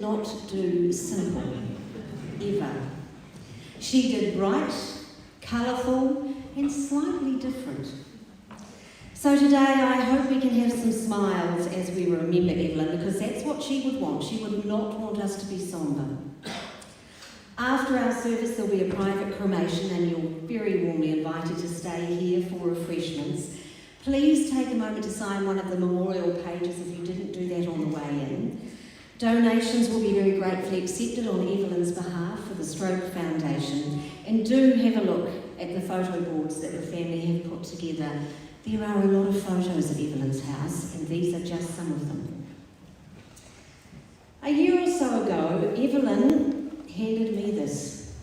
not do simple, ever. She did bright, colourful, and slightly different. So today I hope we can have some smiles as we remember Evelyn, because that's what she would want. She would not want us to be sombre. After our service there'll be a private cremation and you're very warmly invited to stay here for refreshments. Please take a moment to sign one of the memorial pages if you didn't do that on the way in. Donations will be very gratefully accepted on Evelyn's behalf for the Stroke Foundation, and do have a look at the photo boards that the family have put together. There are a lot of photos of Evelyn's house, and these are just some of them. A year or so ago, Evelyn handed me this.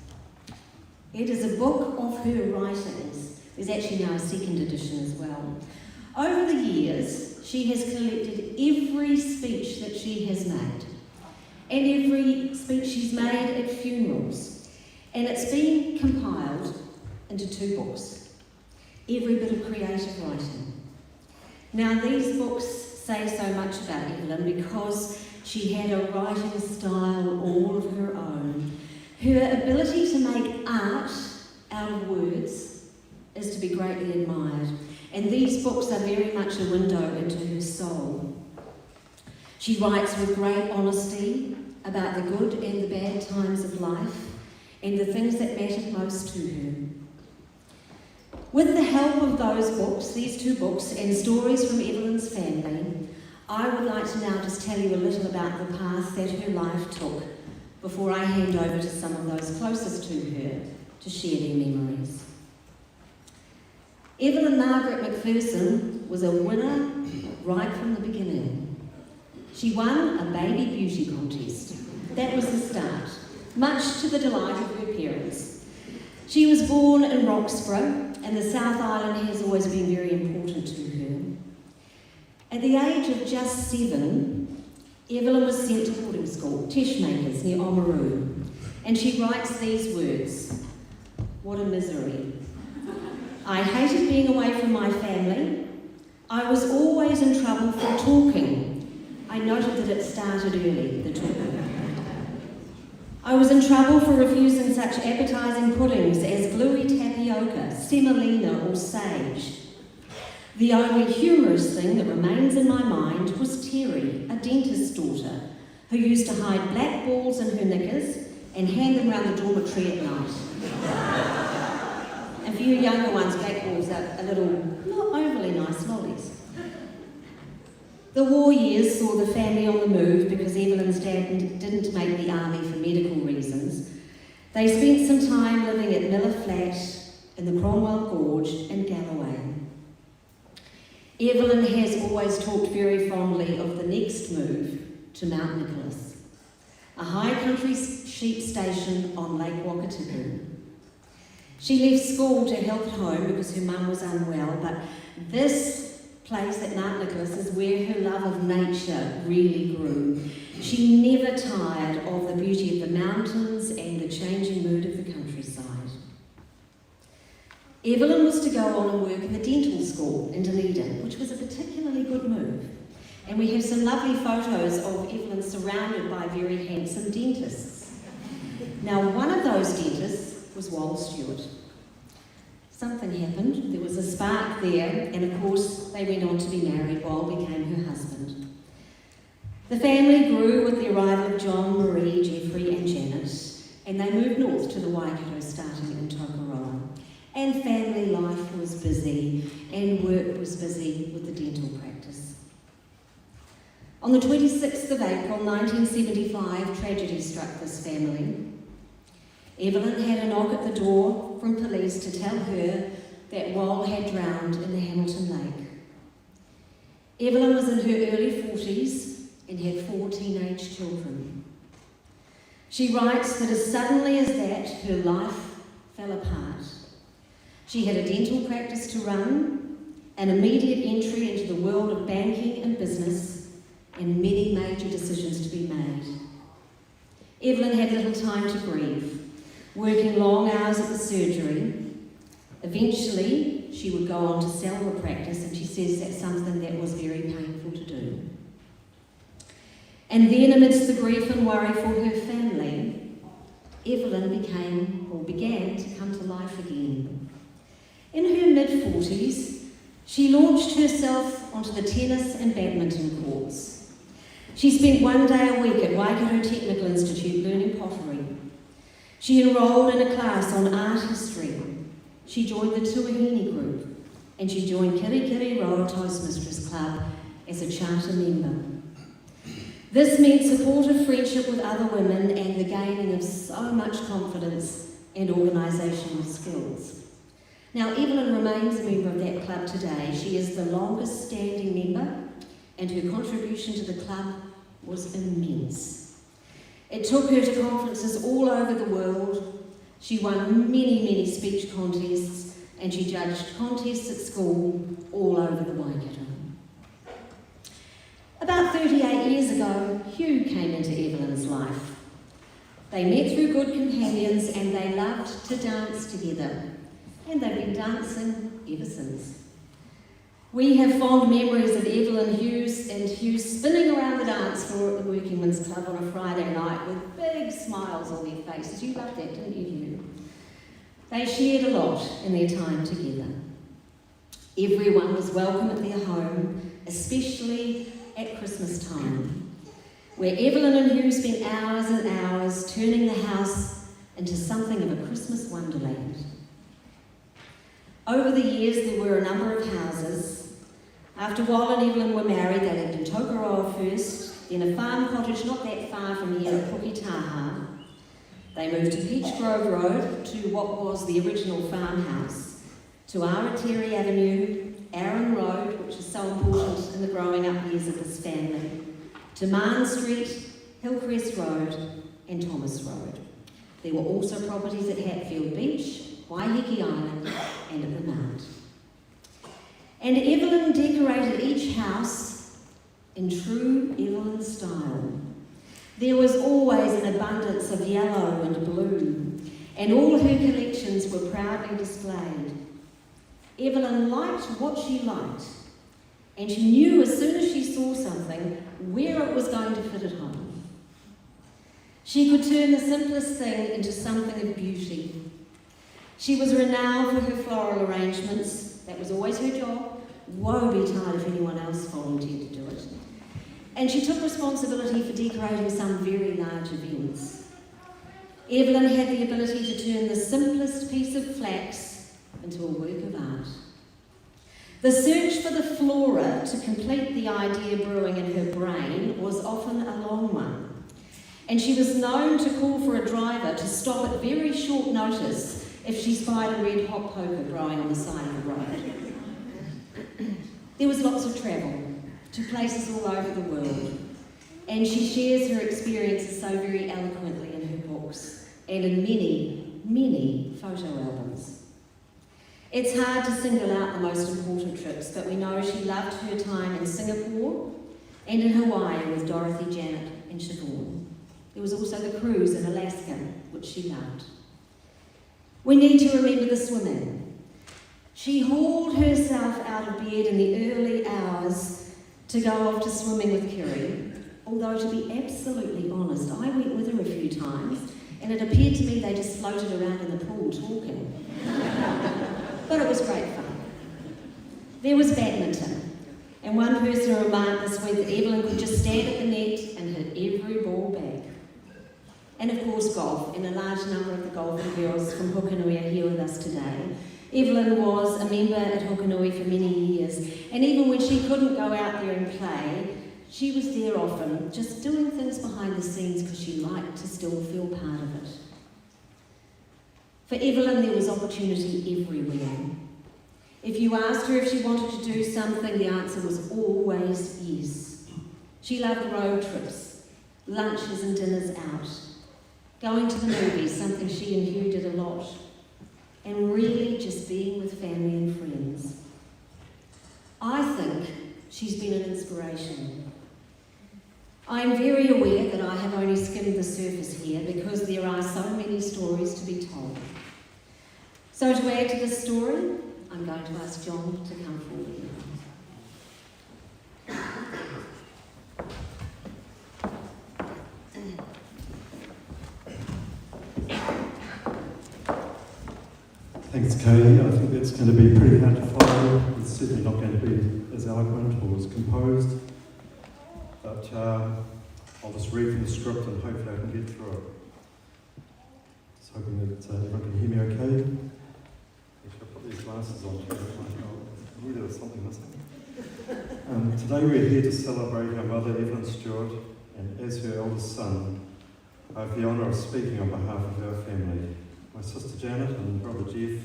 It is a book of her writings. There's actually now a second edition as well. Over the years, she has collected every speech that she has made, and every speech she's made at funerals, and it's been compiled into 2 books. Every bit of creative writing. Now these books say so much about Evelyn because she had a writing style all of her own. Her ability to make art out of words is to be greatly admired, and these books are very much a window into her soul. She writes with great honesty about the good and the bad times of life and the things that mattered most to her. With the help of those books, these 2 books, and stories from Evelyn's family, I would like to now just tell you a little about the path that her life took before I hand over to some of those closest to her to share their memories. Evelyn Margaret McPherson was a winner right from the beginning. She won a baby beauty contest. That was the start, much to the delight of her parents. She was born in Roxburgh, and the South Island has always been very important to her. At the age of just 7, Evelyn was sent to boarding school, Teshmakers, near Oamaru, and she writes these words: "What a misery. I hated being away from my family. I was always in trouble for talking." I noted that it started early, the talking. "I was in trouble for refusing such appetising puddings as gluey tapioca, semolina or sage. The only humorous thing that remains in my mind was Terry, a dentist's daughter, who used to hide black balls in her knickers and hand them round the dormitory at night." And for you younger ones, black balls are a little, not overly nice lollies. The war years saw the family on the move because Evelyn's dad didn't make the army for medical reasons. They spent some time living at Miller Flat in the Cromwell Gorge in Galloway. Evelyn has always talked very fondly of the next move to Mount Nicholas, a high country sheep station on Lake Wakatipu. She left school to help at home because her mum was unwell, but this place at Mount Nicholas is where her love of nature really grew. She never tired of the beauty of the mountains and the changing mood of the countryside. Evelyn was to go on and work in the dental school in Dunedin, which was a particularly good move. And we have some lovely photos of Evelyn surrounded by very handsome dentists. Now, one of those dentists was Stewart. Something happened, there was a spark there, and of course they went on to be married. Became her husband. The family grew with the arrival of John, Marie, Geoffrey and Janet, and they moved north to the Waikato, starting in Tokoroa. And family life was busy, and work was busy with the dental practice. On the 26th of April 1975, tragedy struck this family. Evelyn had a knock at the door from police to tell her that Wal had drowned in the Hamilton Lake. Evelyn was in her early 40s and had 4 teenage children. She writes that as suddenly as that, her life fell apart. She had a dental practice to run, an immediate entry into the world of banking and business, and many major decisions to be made. Evelyn had little time to grieve, working long hours at the surgery. Eventually, she would go on to sell the practice, and she says that's something that was very painful to do. And then, amidst the grief and worry for her family, Evelyn began to come to life again. In her mid-40s, she launched herself onto the tennis and badminton courts. She spent one day a week at Waikato Technical Institute learning pottery. She enrolled in a class on art history. She joined the Tuahine group, and she joined Kirikiri Roa Toastmistress Club as a charter member. This meant supportive friendship with other women and the gaining of so much confidence and organisational skills. Now, Evelyn remains a member of that club today. She is the longest standing member, and her contribution to the club was immense. It took her to conferences all over the world. She won many speech contests, and she judged contests at school all over the Waikato. About 38 years ago, Hugh came into Evelyn's life. They met through good companions and they loved to dance together. And they've been dancing ever since. We have fond memories of Evelyn and Hugh spinning around the dance floor at the Working Men's Club on a Friday night with big smiles on their faces. You loved that, didn't you, Hugh? They shared a lot in their time together. Everyone was welcome at their home, especially at Christmas time, where Evelyn and Hugh spent hours and hours turning the house into something of a Christmas wonderland. Over the years, there were a number of houses. After Wal and Evelyn were married, they lived in Tokoroa first, then a farm cottage not that far from here at Puketaha. They moved to Peach Grove Road, to what was the original farmhouse, to Aratiri Avenue, Aaron Road, which is so important in the growing up years of this family, to Marn Street, Hillcrest Road, and Thomas Road. There were also properties at Hatfield Beach, Waiheke Island, and at the Mount. And Evelyn decorated each house in true Evelyn style. There was always an abundance of yellow and blue, and all her collections were proudly displayed. Evelyn liked what she liked, and she knew as soon as she saw something where it was going to fit at home. She could turn the simplest thing into something of beauty. She was renowned for her floral arrangements. That was always her job. Woe betide if anyone else volunteered to do it. And she took responsibility for decorating some very large events. Evelyn had the ability to turn the simplest piece of flax into a work of art. The search for the flora to complete the idea brewing in her brain was often a long one, and she was known to call for a driver to stop at very short notice if she spied a red hot poker growing on the side of the road. There was lots of travel to places all over the world, and she shares her experiences so very eloquently in her books and in many photo albums. It's hard to single out the most important trips, but we know she loved her time in Singapore and in Hawaii with Dorothy, Janet and Siobhan. There was also the cruise in Alaska, which she loved. We need to remember this woman. She hauled herself out of bed in the early hours to go off to swimming with Kiri, although to be absolutely honest, I went with her a few times and it appeared to me they just floated around in the pool talking. But it was great fun. There was badminton, and one person remarked this week that Evelyn could just stand at the net and hit every ball back. And of course golf, and a large number of the golfing girls from Hukanui are here with us today. Evelyn was a member at Hukanui for many years, and even when she couldn't go out there and play, she was there often, just doing things behind the scenes because she liked to still feel part of it. For Evelyn, there was opportunity everywhere. If you asked her if she wanted to do something, the answer was always yes. She loved road trips, lunches and dinners out, going to the movies, something she and Hugh did a lot, and really just being with family and friends. I think she's been an inspiration. I am very aware that I have only skimmed the surface here because there are so many stories to be told. So to add to this story, I'm going to ask John to come forward. Thanks, Kay. I think that's going to be pretty hard to follow. It's certainly not going to be as eloquent or as composed. But I'll just read from the script and hopefully I can get through it. Just hoping that everyone can hear me okay. Actually, I'll put these glasses on too. I knew there was something missing. Today we're here to celebrate our mother, Evelyn Stewart, and as her eldest son, I have the honour of speaking on behalf of our family. My sister Janet and brother Jeff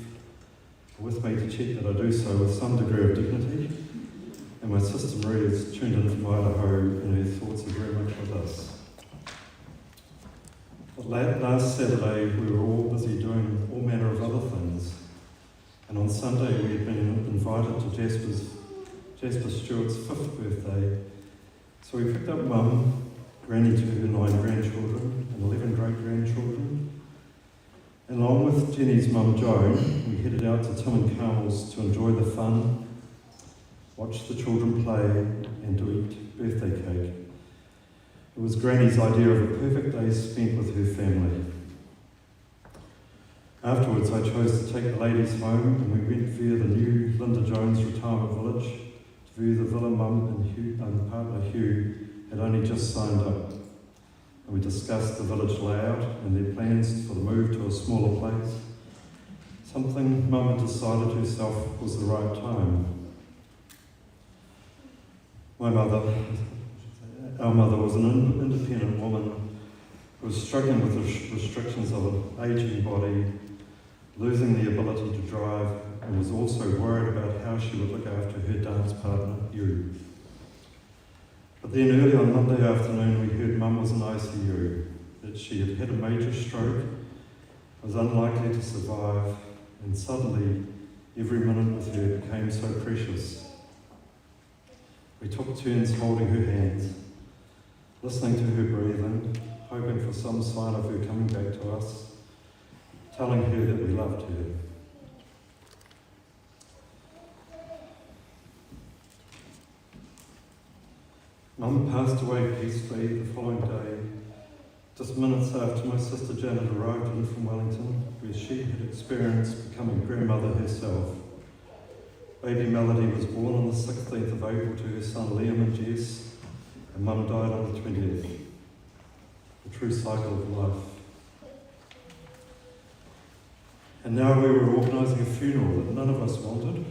are with me to check that I do so with some degree of dignity, and my sister Maria is tuned in from Idaho and her thoughts are very much with us. But last Saturday we were all busy doing all manner of other things, and on Sunday we had been invited to Jasper Stewart's 5th birthday, so we picked up Mum, Granny to her 9 grandchildren and 11 great-grandchildren, and along with Jenny's mum Joan, we headed out to Tim and Carmel's to enjoy the fun, watch the children play and to eat birthday cake. It was Granny's idea of a perfect day spent with her family. Afterwards I chose to take the ladies home and we went via the new Linda Jones retirement village to view the villa Mum and partner Hugh had only just signed up. And we discussed the village layout and their plans for the move to a smaller place. Something Mum had decided herself was the right time. Our mother was an independent woman who was struggling with the restrictions of an ageing body, losing the ability to drive, and was also worried about how she would look after her dance partner, Hugh. But then early on Monday afternoon we heard Mum was in ICU, that she had had a major stroke, was unlikely to survive, and suddenly every minute with her became so precious. We took turns holding her hands, listening to her breathing, hoping for some sign of her coming back to us, telling her that we loved her. Mum passed away peacefully the following day, just minutes after my sister Janet arrived in from Wellington, where she had experienced becoming grandmother herself. Baby Melody was born on the 16th of April to her son Liam and Jess, and Mum died on the 20th. The true cycle of life. And now we were organising a funeral that none of us wanted,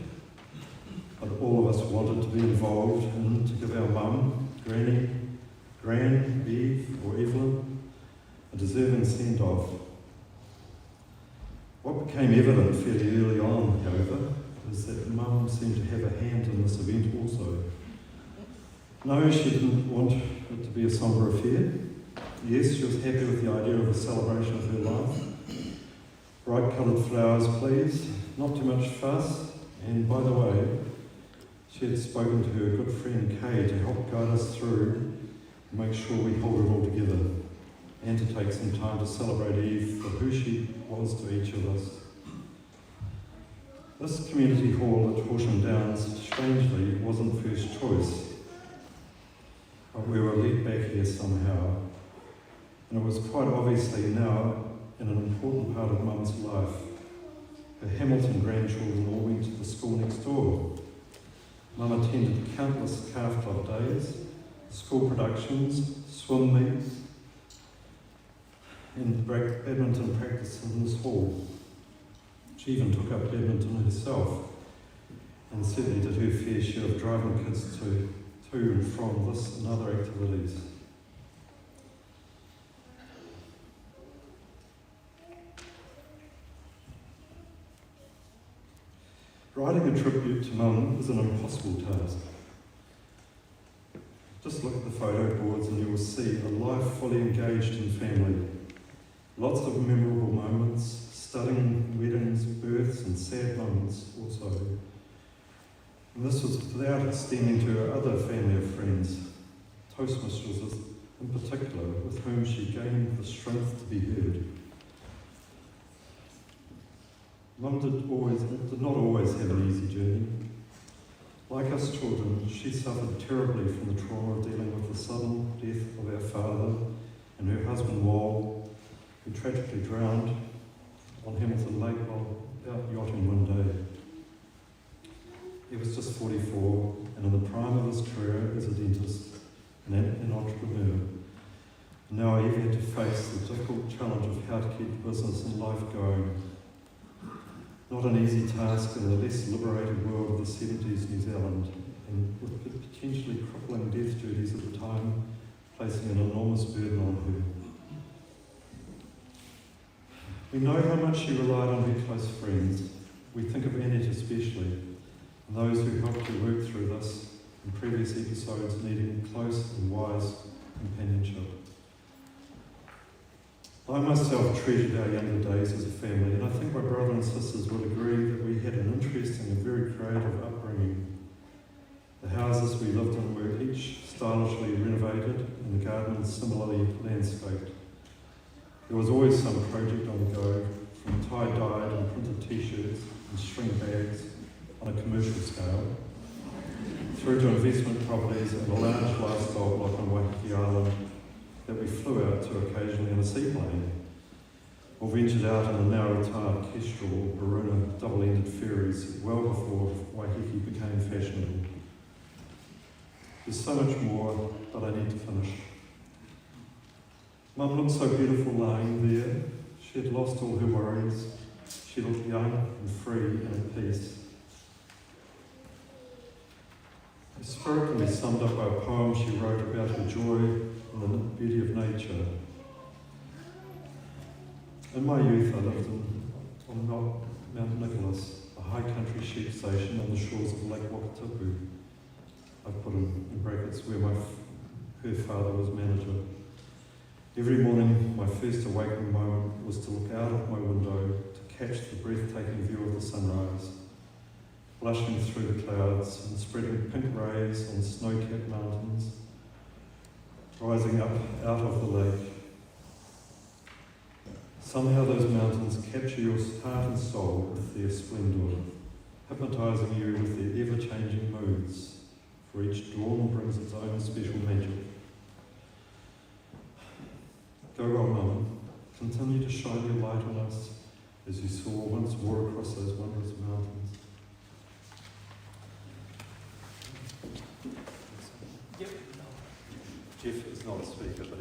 but all of us wanted to be involved in to give our Mum, Granny, Gran, Eve or Evelyn a deserving send-off. What became evident fairly early on, however, was that Mum seemed to have a hand in this event also. No, she didn't want it to be a sombre affair. Yes, she was happy with the idea of a celebration of her life. Bright coloured flowers, please, not too much fuss, and by the way, she had spoken to her good friend Kay to help guide us through and make sure we hold it all together, and to take some time to celebrate Eve for who she was to each of us. This community hall at Horsham Downs, strangely, wasn't first choice, but we were led back here somehow, and it was quite obviously now in an important part of Mum's life. Her Hamilton grandchildren all went to the school next door. Mum attended countless calf club days, school productions, swim meets, and badminton practice in this hall. She even took up badminton herself, and certainly did her fair share of driving kids to and from this and other activities. Writing a tribute to Mum is an impossible task. Just look at the photo boards and you will see a life fully engaged in family. Lots of memorable moments, stunning weddings, births and sad moments also. And this was without extending to her other family of friends, Toastmistresses in particular, with whom she gained the strength to be heard. Mum did not always have an easy journey. Like us children, she suffered terribly from the trauma of dealing with the sudden death of our father and her husband Wal, who tragically drowned on Hamilton Lake while out yachting one day. He was just 44 and in the prime of his career as a dentist and an entrepreneur. And now Eve had to face the difficult challenge of how to keep business and life going. Not an easy task in the less liberated world of the 70s New Zealand, and with potentially crippling death duties at the time, placing an enormous burden on her. We know how much she relied on her close friends. We think of Annette especially, and those who helped her work through this in previous episodes needing close and wise companionship. I myself treasured our younger days as a family, and I think my brother and sisters would agree that we had an interesting and very creative upbringing. The houses we lived in were each stylishly renovated and the gardens similarly landscaped. There was always some project on the go, from tie-dyed and printed t-shirts and string bags on a commercial scale, through to investment properties and a large lifestyle block on Waiheke Island that we flew out to occasionally in a seaplane, or ventured out in a narrow-tarred kestrel or Baruna double-ended ferries well before Waiheke became fashionable. There's so much more, but I need to finish. Mum looked so beautiful lying there. She had lost all her worries. She looked young and free and at peace. Her spirit can be summed up by a poem she wrote about her joy in the beauty of nature. In my youth, I lived on Mount Nicholas, a high country sheep station on the shores of Lake Wakatipu. I put in brackets where her father was manager. Every morning, my first awakening moment was to look out of my window to catch the breathtaking view of the sunrise, blushing through the clouds and spreading pink rays on snow-capped mountains, rising up out of the lake. Somehow those mountains capture your heart and soul with their splendour, hypnotising you with their ever-changing moods, for each dawn brings its own special magic. Go on, Mum. Continue to shine your light on us as you saw once more across those wondrous mountains. Yep. Jeff is not a speaker, but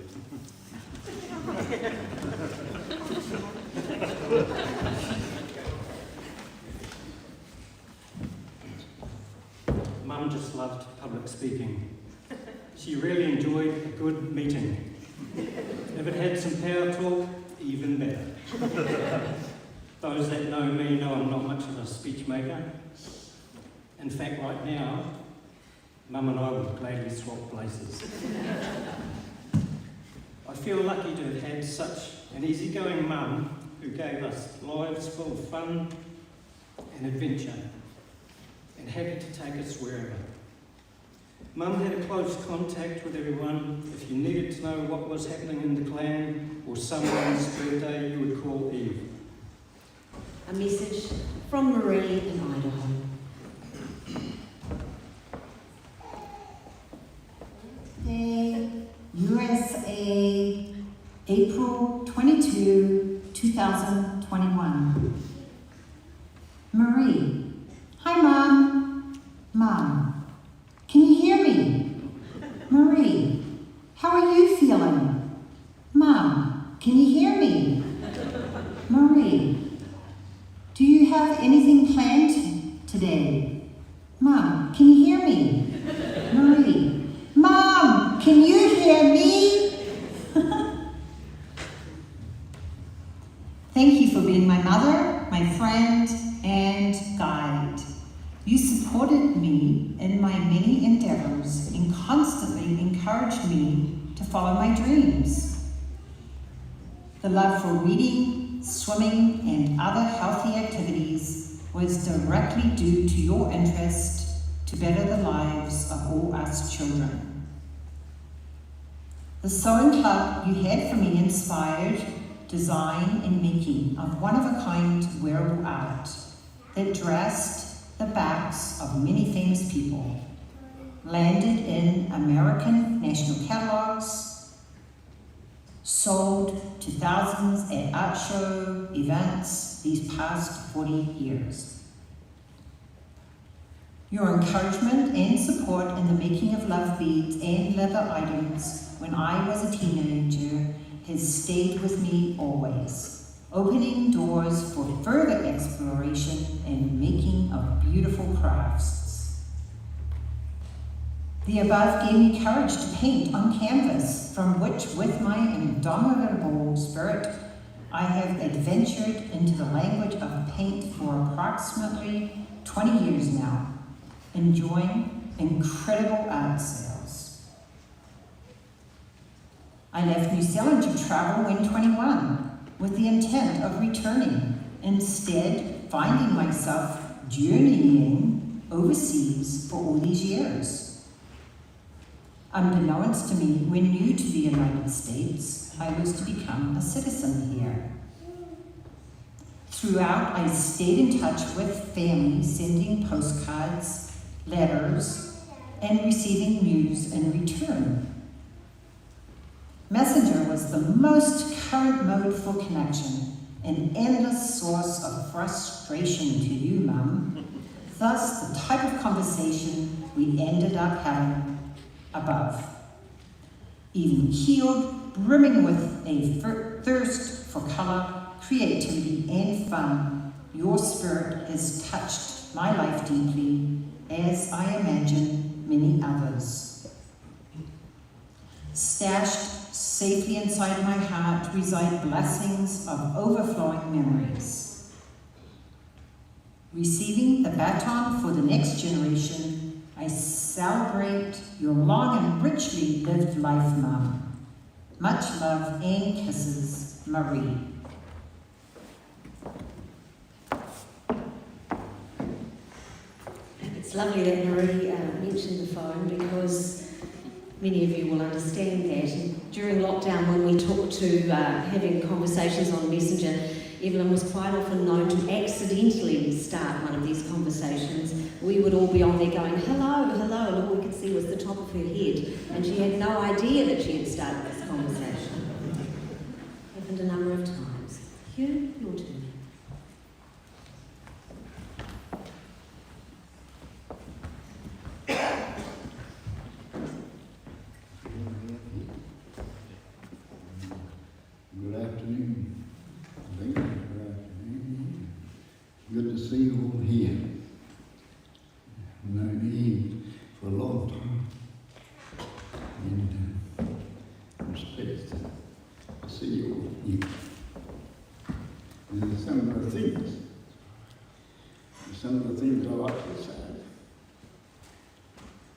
Mum just loved public speaking. She really enjoyed a good meeting. If it had some power talk, even better. Those that know me know I'm not much of a speech maker. In fact, right now, Mum and I would gladly swap places. I feel lucky to have had such an easygoing mum who gave us lives full of fun and adventure, and happy to take us wherever. Mum had a close contact with everyone. If you needed to know what was happening in the clan or someone's birthday, you would call Eve. A message from Marie in Idaho. Day, USA, April 22, 2021. Marie. Hi, Mom. Mom. Can you hear me? Marie. How are you feeling? Mom. Can you hear me? Marie. Do you have anything planned today? Mom. Can you hear me? Marie. Mom. Can you hear me? Thank you for being my mother, my friend, and guide. You supported me in my many endeavors and constantly encouraged me to follow my dreams. The love for reading, swimming, and other healthy activities was directly due to your interest to better the lives of all us children. The sewing club you had for me inspired design and making of one-of-a-kind wearable art that dressed the backs of many famous people, landed in American national catalogs, sold to thousands at art show events, these past 40 years. Your encouragement and support in the making of love beads and leather items when I was a teenager has stayed with me always, opening doors for further exploration and making of beautiful crafts. The above gave me courage to paint on canvas, from which, with my indomitable spirit, I have adventured into the language of paint for approximately 20 years now, enjoying incredible art sales. I left New Zealand to travel when 21, with the intent of returning, instead finding myself journeying overseas for all these years. Unbeknownst to me, when new to the United States, I was to become a citizen here. Throughout, I stayed in touch with family, sending postcards, letters, and receiving news in return. Messenger was the most current mode for connection, an endless source of frustration to you, Mum. Thus, the type of conversation we ended up having above. Even keeled, brimming with a thirst for colour, creativity, and fun, your spirit has touched my life deeply, as I imagine many others. Stashed safely inside my heart reside blessings of overflowing memories. Receiving the baton for the next generation, I celebrate your long and richly lived life, Mum. Much love and kisses, Marie. It's lovely that Marie mentioned the phone, because many of you will understand that. And during lockdown, when we talked to having conversations on Messenger, Evelyn was quite often known to accidentally start one of these conversations. We would all be on there going, hello, hello, and all we could see was the top of her head. And she had no idea that she had started this conversation. Happened a number of times. Hugh, your turn. Good afternoon. Good afternoon. Good to see you all here. I've known Eve for a long time. And I'm pleased to see you all here. And some of the things I like to say.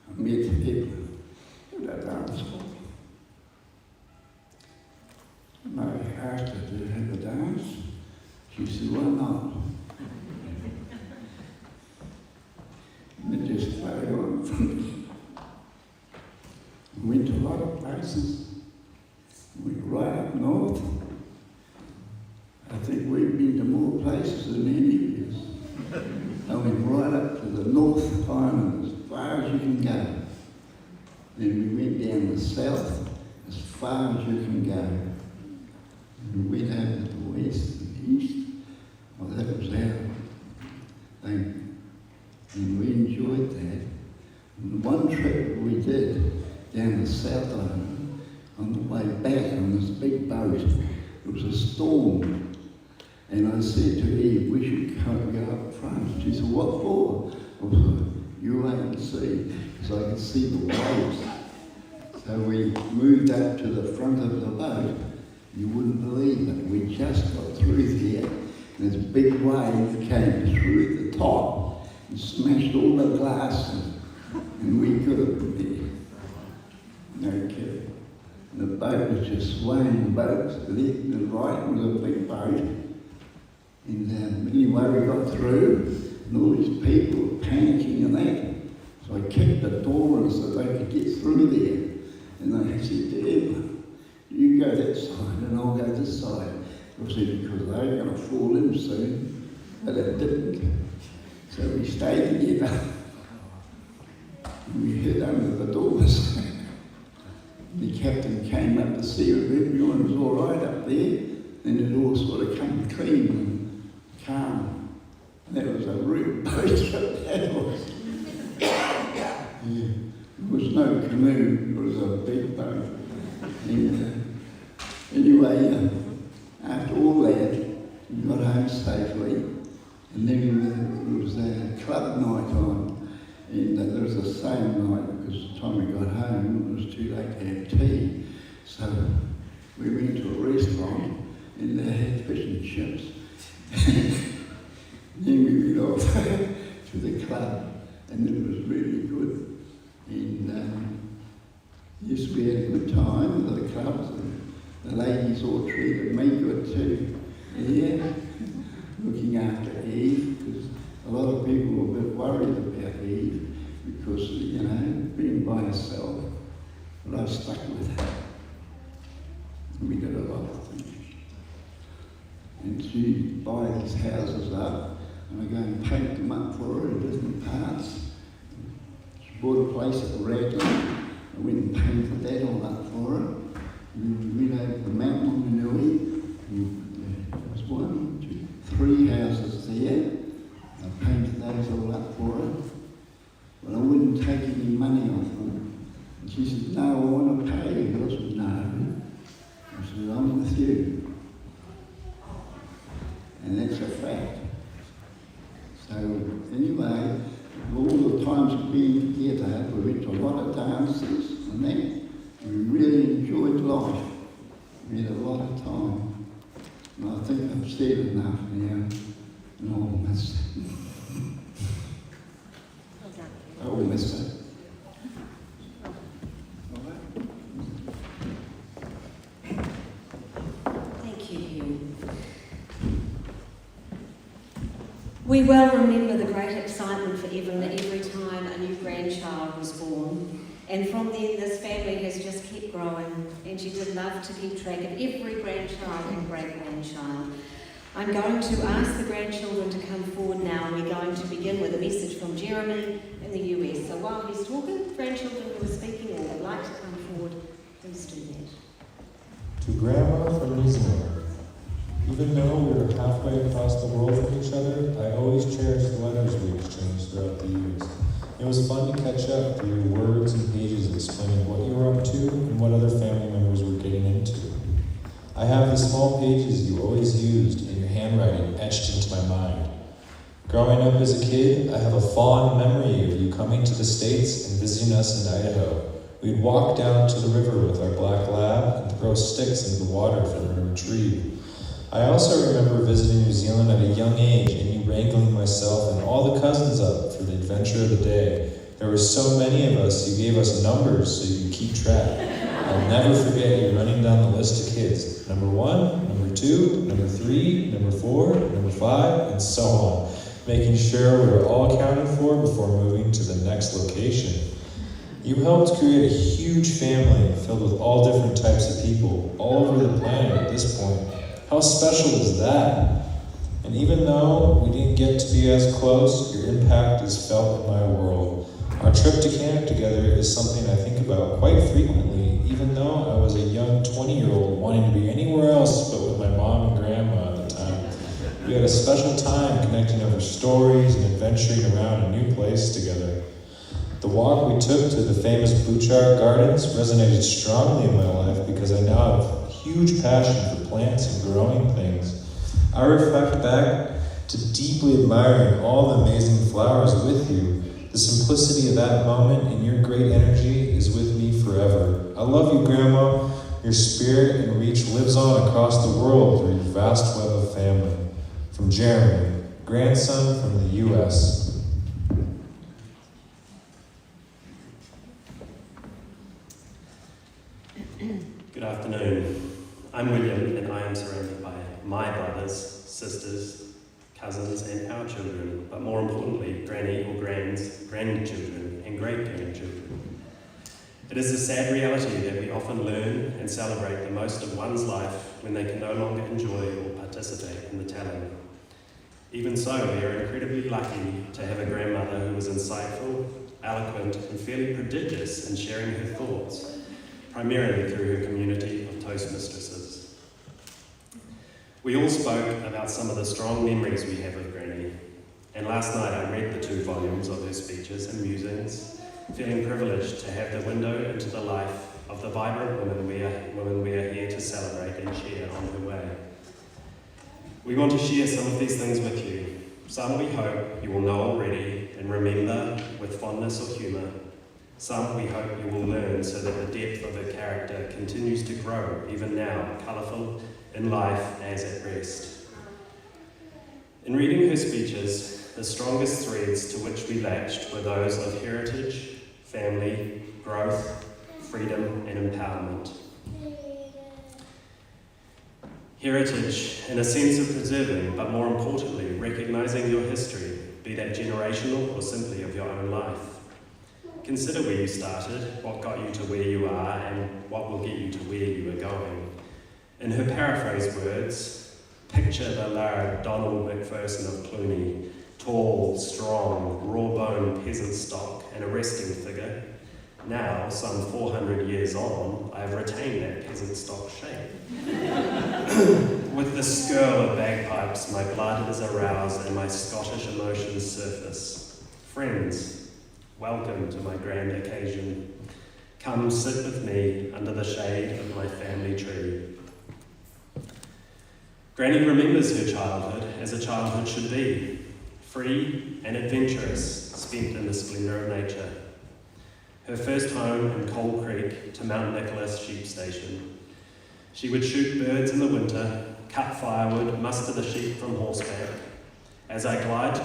I met Evelyn at that dance hall. And I asked her to have a dance. She said, why not? And it just played on from me. We went to a lot of places. We were right up north. I think we've been to more places than any of us. I went right up to the North Island, as far as you can go. Then we went down the south, as far as you can go. And we went over to the west and east. Well, that was our thing. And we enjoyed that. And one trip we did down the South Island, on the way back on this big boat, it was a storm. And I said to Eve, we should go up front. She said, what for? I said, you wait and see, because I could see the waves. So we moved up to the front of the boat. You wouldn't believe it. We just got through there, and this big wave came through the top and smashed all the glass, and we could have been there. No kidding. And the boat was just swaying both left and right. It was a big boat. And anyway, we got through, and all these people were panicking and that. So I kicked the door in so they could get through there. And I said to Evelyn, you go that side and I'll go this side. I said, because they were going to fall in soon, but it didn't. So we stayed together. And we hid under the doors. The captain came up to see if everyone was all right up there. Then it all sort of came clean and was a real boat trip, that was. Yeah. There was no canoe, it was a big boat. And, anyway, after all that, we got home safely, and then there was a club night on, and there was the same night, because the time we got home, it was too late to have tea. So we went to a restaurant, and they had fish and chips. Then we went off to the club, and it was really good. And yes, we had a good time at the clubs, and the ladies all treated me good too. Yeah, looking after Eve, because a lot of people were a bit worried about Eve, because, you know, being by herself, but I stuck with her. And we did a lot of things. And she buy these houses up, and I go and paint them up for her in different parts. She bought a place at Raglan. I went and painted that all up for her. And we went over the mountain on the Nui. There was 1, 2, 3 houses there. I painted those all up for her. But I wouldn't take any money off them. And she said, "No, I want to pay you." I said, "No." I said, "I'm with you." And that's a fact. So anyway, all the times we've been together, we went to a lot of dances and that. We really enjoyed life. We had a lot of time. And I think I've said enough now. And I'll miss it. I will miss it. Thank you, Hugh. We well remember the great excitement for Evelyn every time a new grandchild was born. And from then, this family has just kept growing, and she did love to keep track of every grandchild and great-grandchild. I'm going to ask the grandchildren to come forward now. We're going to begin with a message from Jeremy in the US. So while he's talking, grandchildren who are speaking or would like to come forward, please do that. To Grandma from New Zealand. Even though we were halfway across the world from each other, I always cherished the letters we exchanged throughout the years. It was fun to catch up through your words and pages explaining what you were up to and what other family members were getting into. I have the small pages you always used and your handwriting etched into my mind. Growing up as a kid, I have a fond memory of you coming to the States and visiting us in Idaho. We'd walk down to the river with our black lab and throw sticks into the water for them to retrieve. I also remember visiting New Zealand at a young age and you wrangling myself and all the cousins up for the adventure of the day. There were so many of us, you gave us numbers so you could keep track. I'll never forget you running down the list of kids. Number 1, number 2, number 3, number 4, number 5, and so on, making sure we were all accounted for before moving to the next location. You helped create a huge family filled with all different types of people all over the planet at this point. How special is that? And even though we didn't get to be as close, your impact is felt in my world. Our trip to camp together is something I think about quite frequently, even though I was a young 20-year-old wanting to be anywhere else but with my mom and grandma at the time. We had a special time connecting over stories and adventuring around a new place together. The walk we took to the famous Bouchard Gardens resonated strongly in my life because I now have a huge passion for plants and growing things. I reflect back to deeply admiring all the amazing flowers with you. The simplicity of that moment and your great energy is with me forever. I love you, Grandma. Your spirit and reach lives on across the world through your vast web of family. From Jeremy, grandson from the US. Good afternoon. I'm William and I am surrounded by my brothers, sisters, cousins and our children, but more importantly, granny or grandchildren and great-grandchildren. It is a sad reality that we often learn and celebrate the most of one's life when they can no longer enjoy or participate in the telling. Even so, we are incredibly lucky to have a grandmother who was insightful, eloquent and fairly prodigious in sharing her thoughts, primarily through her community of Toastmistresses. We all spoke about some of the strong memories we have of Granny. and last night I read the 2 volumes of her speeches and musings, feeling privileged to have the window into the life of the vibrant women we are here to celebrate and share on her way. We want to share some of these things with you. Some we hope you will know already and remember with fondness or humour. Some we hope you will learn so that the depth of her character continues to grow, even now, colourful in life as at rest. In reading her speeches, the strongest threads to which we latched were those of heritage, family, growth, freedom and empowerment. Heritage in a sense of preserving, but more importantly, recognising your history, be that generational or simply of your own life. Consider where you started, what got you to where you are, and what will get you to where you are going. In her paraphrased words, picture the laird Donald McPherson of Cluny, tall, strong, raw-boned peasant stock, an arresting figure. Now, some 400 years on, I have retained that peasant stock shape. With the skirl of bagpipes, my blood is aroused and my Scottish emotions surface. Friends, welcome to my grand occasion. Come sit with me under the shade of my family tree. Granny remembers her childhood as a childhood should be, free and adventurous, spent in the splendour of nature. Her first home in Coal Creek to Mount Nicholas sheep station. She would shoot birds in the winter, cut firewood, muster the sheep from horseback. As I glide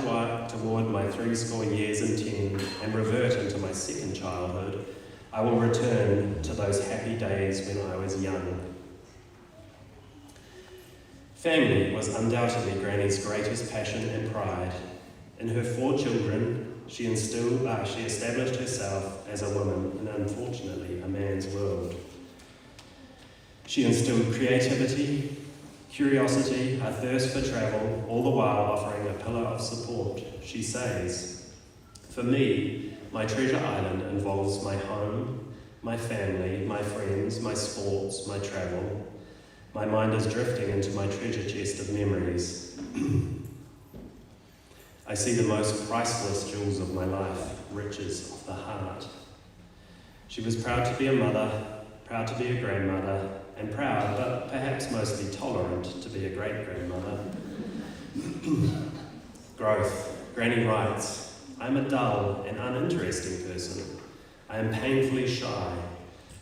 toward my 70 years and 10 and revert into my second childhood, I will return to those happy days when I was young. Family was undoubtedly Granny's greatest passion and pride. In her 4 children, she established herself as a woman in, unfortunately, a man's world. She instilled creativity, curiosity, a thirst for travel, all the while offering a pillar of support. She says, "For me, my treasure island involves my home, my family, my friends, my sports, my travel. My mind is drifting into my treasure chest of memories. I see the most priceless jewels of my life, riches of the heart." She was proud to be a mother, proud to be a grandmother, and proud, but perhaps mostly tolerant, to be a great-grandmother. Growth. Granny writes, "I am a dull and uninteresting person. I am painfully shy.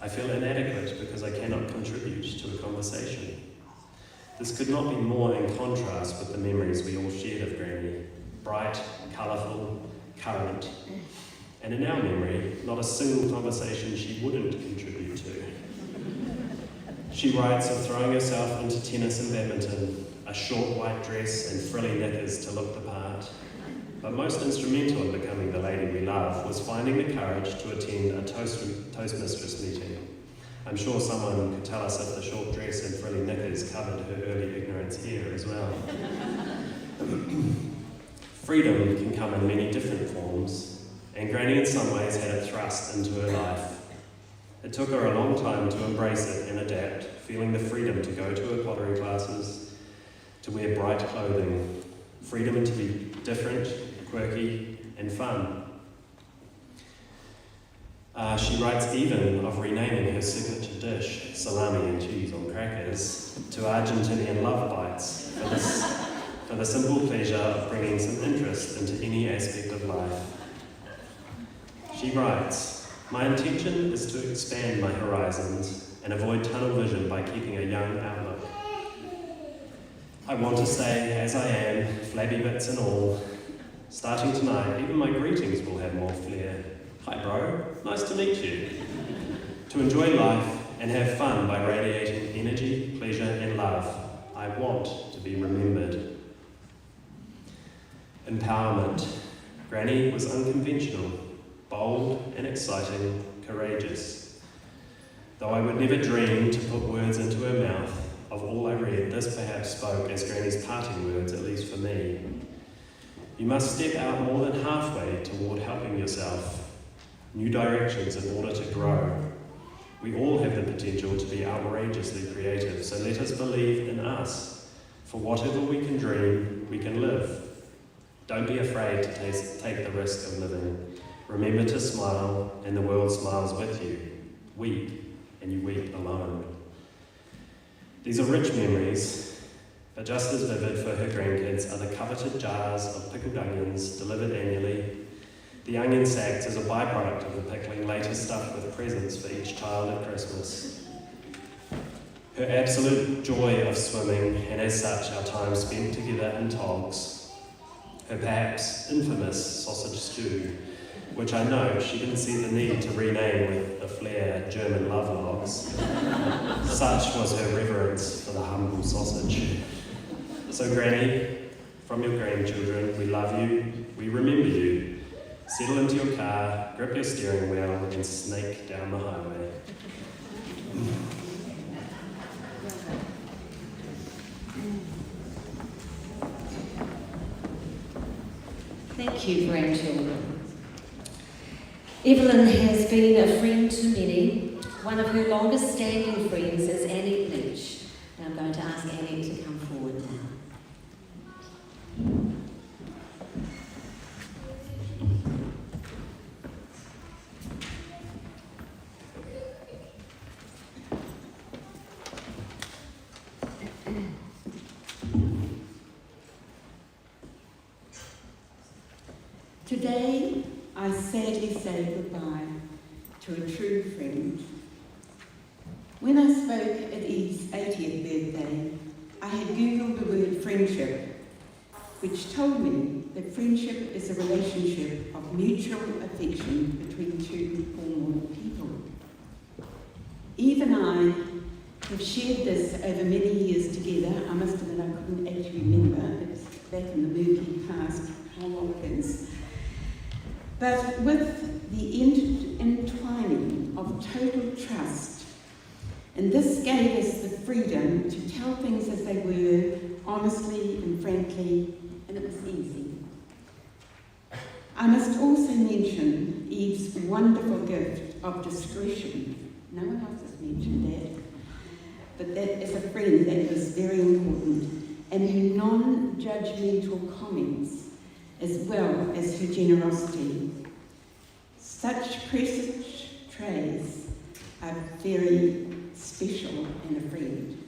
I feel inadequate because I cannot contribute to a conversation." This could not be more in contrast with the memories we all shared of Granny. Bright, colourful, current, and in our memory, not a single conversation she wouldn't contribute to. She writes of throwing herself into tennis and badminton, a short white dress and frilly knickers to look the part. But most instrumental in becoming the lady we love was finding the courage to attend a Toastmistress meeting. I'm sure someone could tell us if the short dress and frilly knickers covered her early ignorance here as well. Freedom can come in many different forms, and Granny in some ways had it thrust into her life. It took her a long time to embrace it and adapt, feeling the freedom to go to her pottery classes, to wear bright clothing, freedom to be different, quirky, and fun. She writes even of renaming her signature dish, salami and cheese on crackers, to Argentinian love bites, for the simple pleasure of bringing some interest into any aspect of life. She writes, "My intention is to expand my horizons and avoid tunnel vision by keeping a young outlook. I want to stay as I am, flabby bits and all. Starting tonight, even my greetings will have more flair. Hi bro, nice to meet you. To enjoy life and have fun by radiating energy, pleasure and love. I want to be remembered." Empowerment. Granny was unconventional, bold and exciting, courageous. Though I would never dream to put words into her mouth, of all I read, this perhaps spoke as Granny's parting words, at least for me. You must step out more than halfway toward helping yourself. New directions in order to grow. We all have the potential to be outrageously creative, so let us believe in us. For whatever we can dream, we can live. Don't be afraid to take the risk of living. Remember to smile, and the world smiles with you. Weep, and you weep alone. These are rich memories, but just as vivid for her grandkids are the coveted jars of pickled onions delivered annually. The onion sacks as a byproduct of the pickling, later stuffed with presents for each child at Christmas. Her absolute joy of swimming, and as such our time spent together in togs. Her perhaps infamous sausage stew, which I know she didn't see the need to rename with the flair German love logs. Such was her reverence for the humble sausage. So Granny, from your grandchildren, we love you, we remember you. Settle into your car, grip your steering wheel, and snake down the highway. Thank you, grandchildren. Evelyn has been a friend to many. One of her longest standing friends is Annette Leach. And I'm going to ask Annette to come forward now. Today, I sadly say goodbye to a true friend. When I spoke at Eve's 80th birthday, I had Googled the word friendship, which told me that friendship is a relationship of mutual affection between two or more people. Eve and I have shared this over many years together. I must admit I couldn't actually remember. It's back in the murky past, how long it is. But with the entwining of total trust, and this gave us the freedom to tell things as they were, honestly and frankly, and it was easy. I must also mention Eve's wonderful gift of discretion. No one else has mentioned that, but that as a friend that was very important, and her non-judgmental comments, as well as her generosity. Such precious traits are very special in a friend.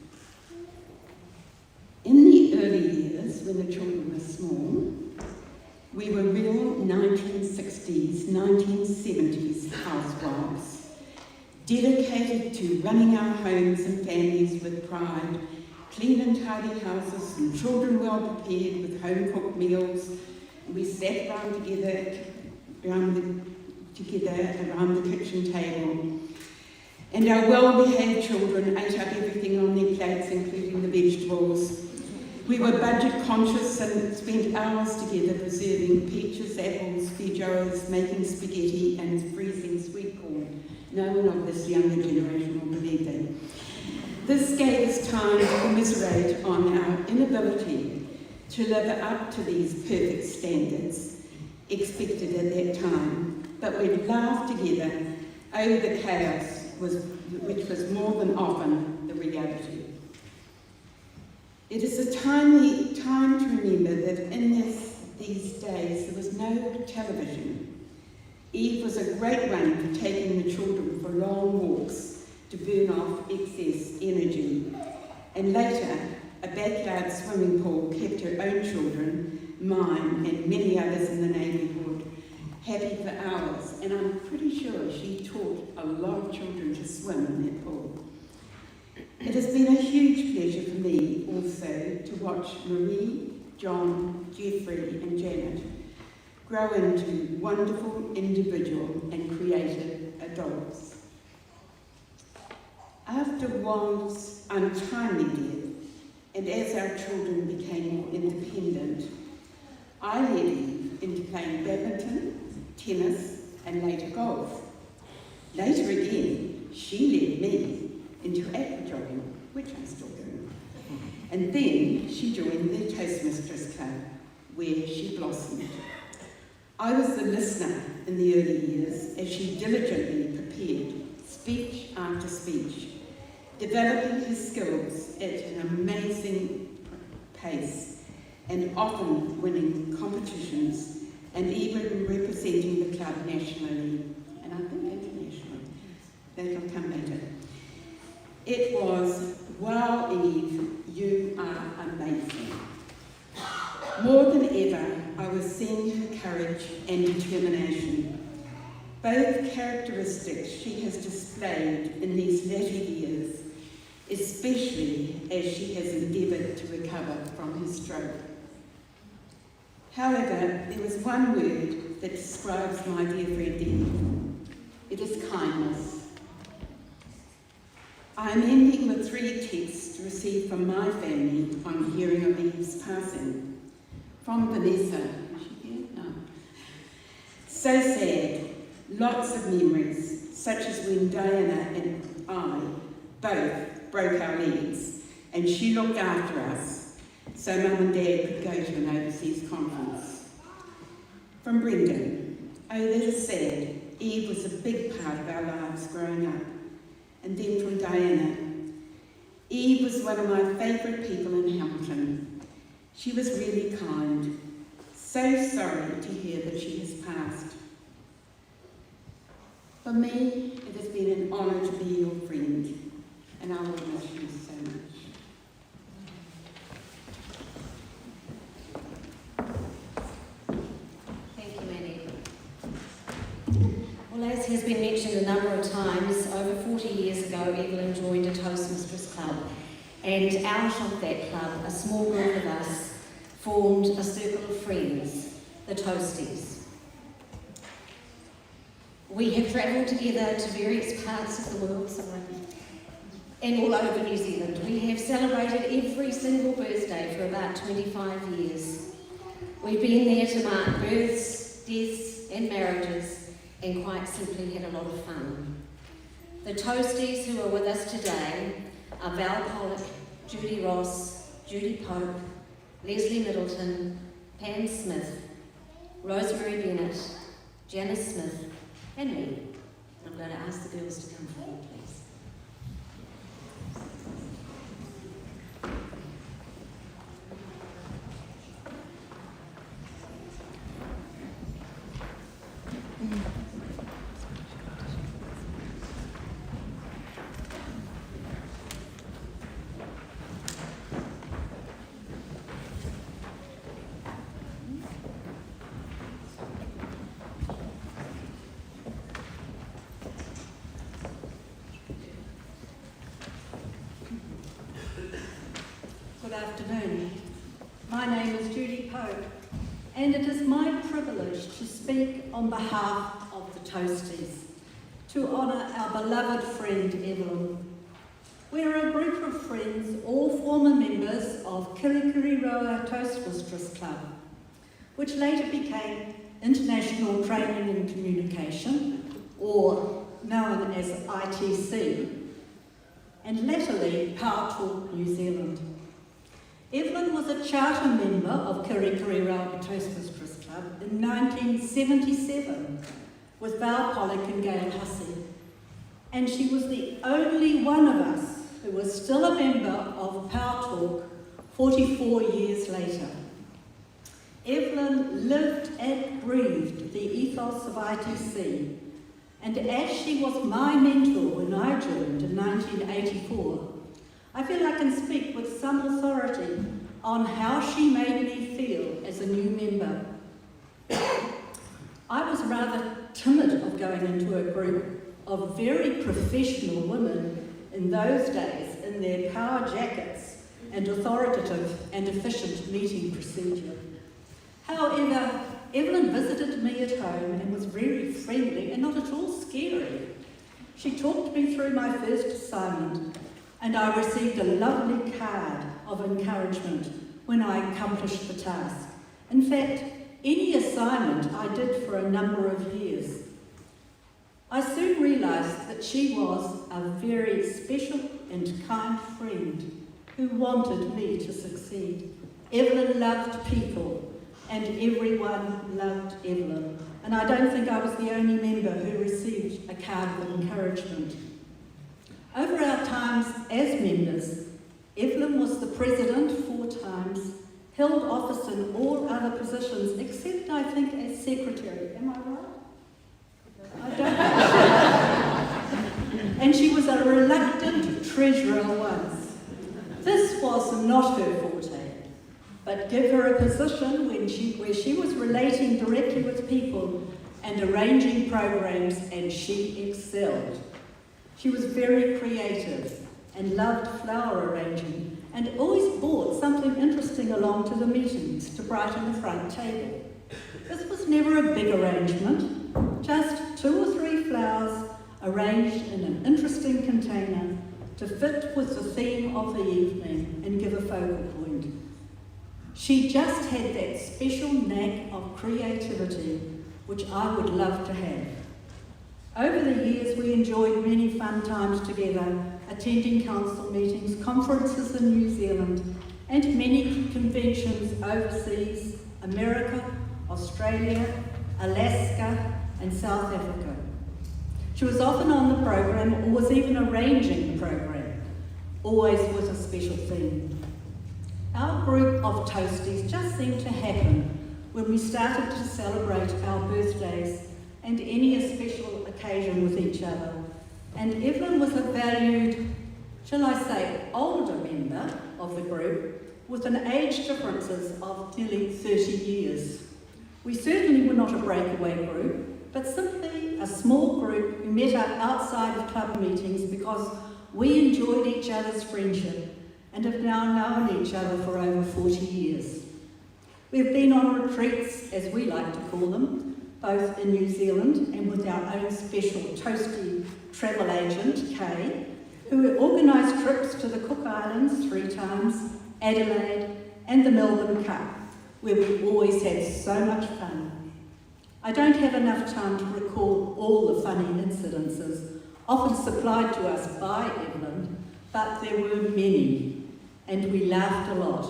In the early years, when the children were small, we were real 1960s, 1970s housewives, dedicated to running our homes and families with pride, clean and tidy houses and children well prepared with home-cooked meals. We sat around together around the kitchen table, and our well-behaved children ate up everything on their plates, including the vegetables. We were budget conscious and spent hours together preserving peaches, apples, feijoas, making spaghetti and freezing sweet corn. No one of this younger generation will believe that. This gave us time to commiserate on our inability to live up to these perfect standards expected at that time, but we'd laugh together over the chaos, which was more than often the reality. It is a timely time to remember that in these days there was no television. Eve was a great one for taking the children for long walks to burn off excess energy, and later a backyard swimming pool kept her own children, mine and many others in the neighbourhood, happy for hours, and I'm pretty sure she taught a lot of children to swim in that pool. It has been a huge pleasure for me also to watch Marie, John, Jeffrey and Janet grow into wonderful individual and creative adults. After Wong's untimely death, and as our children became more independent, I led Eve into playing badminton, tennis, and later golf. Later again, she led me into aquajogging, which I'm still doing. And then she joined the Toastmasters Club, where she blossomed. I was the listener in the early years as she diligently prepared speech after speech, developing her skills at an amazing pace and often winning competitions and even representing the club nationally, and I think internationally. That'll come later. It was, wow, Eve, you are amazing. More than ever, I was seeing her courage and determination, both characteristics she has displayed in these latter years, especially as she has endeavoured to recover from her stroke. However, there was one word that describes my dear friend Eve. It is kindness. I am ending with 3 texts received from my family on hearing of Eve's passing. From Vanessa. Is she here? No. So sad. Lots of memories, such as when Diana and I both broke our legs and she looked after us so Mum and Dad could go to an overseas conference. From Brendan. Oh, that is sad. Eve was a big part of our lives growing up. And then from Diana. Eve was one of my favourite people in Hamilton. She was really kind. So sorry to hear that she has passed. For me, it has been an honour to be your friend, and I will miss you so much. Thank you, Annie. Well, as has been mentioned a number of times, over 40 years ago, Evelyn joined a Toastmasters club, and out of that club, a small group of us formed a circle of friends, the Toasties. We have travelled together to various parts of the world, and all over New Zealand. We have celebrated every single birthday for about 25 years. We've been there to mark births, deaths and marriages, and quite simply had a lot of fun. The Toasties who are with us today are Val Pollock, Judy Ross, Judy Pope, Leslie Middleton, Pam Smith, Rosemary Bennett, Janice Smith, and me. I'm going to ask the girls to come forward, please. Good afternoon. My name is Judy Pope, and it is my privilege to speak on behalf of the Toasties to honour our beloved friend Evelyn. We're a group of friends, all former members of Kirikiriroa Toastmasters Club, which later became International Training and Communication, or known as ITC, and latterly Power Talk New Zealand. Evelyn was a charter member of Kirikiriroa Toastmasters Club in 1977 with Val Pollock and Gail Hussey, and she was the only one of us who was still a member of Power Talk 44 years later. Evelyn lived and breathed the ethos of ITC, and as she was my mentor when I joined in 1984, I feel I can speak with some authority on how she made me feel as a new member. I was rather timid of going into a group of very professional women in those days in their power jackets and authoritative and efficient meeting procedure. However, Evelyn visited me at home and was very friendly and not at all scary. She talked me through my first assignment, and I received a lovely card of encouragement when I accomplished the task. In fact, any assignment I did for a number of years. I soon realised that she was a very special and kind friend who wanted me to succeed. Evelyn loved people, and everyone loved Evelyn. And I don't think I was the only member who received a card of encouragement. Over our times as members, Evelyn was the president 4 times, held office in all other positions except, I think, as secretary. Am I right? I don't know. And she was a reluctant treasurer once. This was not her forte, but give her a position where she was relating directly with people and arranging programs, and she excelled. She was very creative and loved flower arranging, and always brought something interesting along to the meetings to brighten the front table. This was never a big arrangement, just 2 or 3 flowers arranged in an interesting container to fit with the theme of the evening and give a focal point. She just had that special knack of creativity, which I would love to have. Over the years, we enjoyed many fun times together, attending council meetings, conferences in New Zealand, and many conventions overseas, America, Australia, Alaska, and South Africa. She was often on the program, or was even arranging the program, always with a special theme. Our group of toasties just seemed to happen when we started to celebrate our birthdays and any special occasion with each other. And Evelyn was a valued, shall I say, older member of the group, with an age differences of nearly 30 years. We certainly were not a breakaway group, but simply a small group who met up outside of club meetings because we enjoyed each other's friendship and have now known each other for over 40 years. We've been on retreats, as we like to call them, both in New Zealand and with our own special toasty travel agent, Kay, who organised trips to the Cook Islands 3 times, Adelaide and the Melbourne Cup, where we always had so much fun. I don't have enough time to recall all the funny incidences, often supplied to us by Evelyn, but there were many, and we laughed a lot.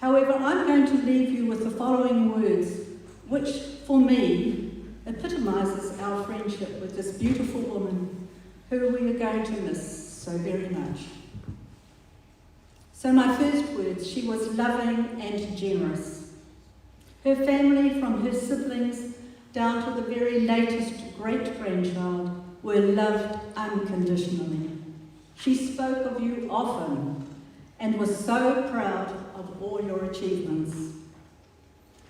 However, I'm going to leave you with the following words, which, for me, epitomises our friendship with this beautiful woman who we are going to miss so very much. So my first words, she was loving and generous. Her family, from her siblings down to the very latest great-grandchild, were loved unconditionally. She spoke of you often and was so proud of all your achievements.